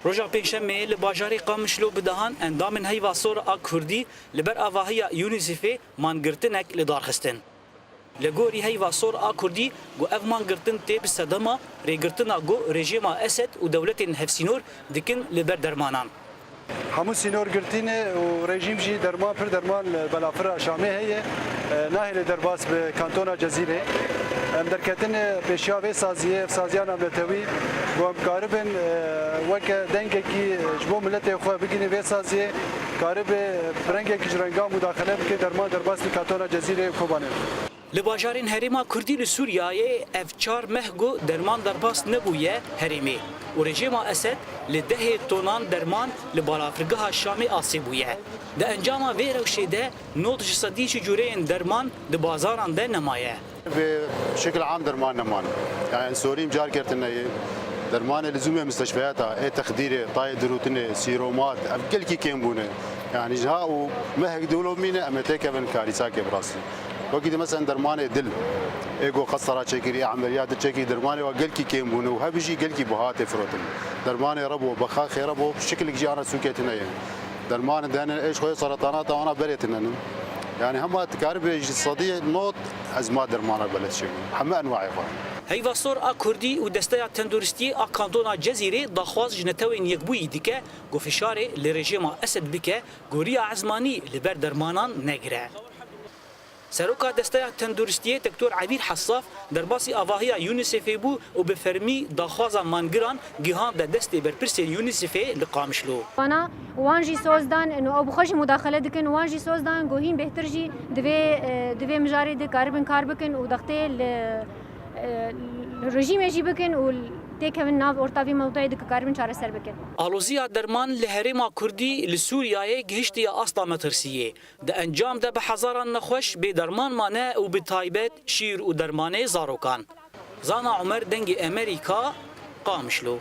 روجا پنجشنبه li bajarê Qamişlo bidahan endamên heyva sor a Kurdî li ber avahiya UNICEFê mangirtinek li darxistin. Li gorî heyva sor a Kurdî got ev mangirtin tê bi sedema rêgirtina got rejima Esed û dewletên hevsînor dikin li ber dermanan. همون سینور گرتینه و رژیم جی درمان پر درمان بلافر شامه هیه ناهل درباس به کانتونا جزیره ام درکتن پیشیا و سازیان امنیتوی و قاربن وک دنگه کی جبو ملت خو بگینه و سازیه قارب برنگه کی جرنگا مداخله بک درمان درباس به کانتونا جزیره کوبانه Li bajarên herêma Kurdî li Sûriyayê ev 4 meh got derman derbas nebûye herêmê û rejima Esed li 10 tonan derman li balafirgeha Şamê asê bûye. Di encama vê rewşê de 90% ji cûreyên derman di bazaran de nemaye. بشكل عام درمان نمان يعني سوريم جار كرتنا درمان لزوم مستشفياتها اي تخديره طاي دروتنه سيرومات كل كي كيمبونه يعني جها ومهك دولو مينا امتيكا من كارثه كبراسي وقت مثلا درمان دل ايجو قصره تشكي عمليات تشكي درمان وقل كي كيمبونه وهبجي قل كي بهات فروتن درمان ربو بخاخ ربو بشكل جانا سوكيتنا درمان دهن ايش خوي سرطانات وانا بريتنا يعني هم تكارب اقتصاديه نوت ازمات درمان بلد شيء هم انواع هیوا سور ا کردی و دستای تندرستی ا کانتونا جزیره داخواز جنتوین یکبوی دیکه گو فشار ل رژیم اسد بکه گوریا عزمانی لبر درمانان نگره سروکا دستای تندرستی دکتور عبیر حصاف در باسی آواهی یونیسف بو و به فرمی داخواز مانگران گیهان د دست برپرس یونیسف لقامشلو انا وانجی سوزدان انه ابو خوش مداخله دکن وانجی سوزدان گوهین بهتر جی دوی مجاری د کاربن کاربکن و دخته رژیم جی بکن و تکون ناو ارتاوی موضوعی دک کاربن چاره سر بکن آلوزیا درمان لهرما کردی لسوریای گهشتی اصلا مترسیه د انجام ده به هزاران نخوش به درمان مانه و به تایبت شیر و درمانه زاروکان زانا عمر دنگ امریکا قامشلو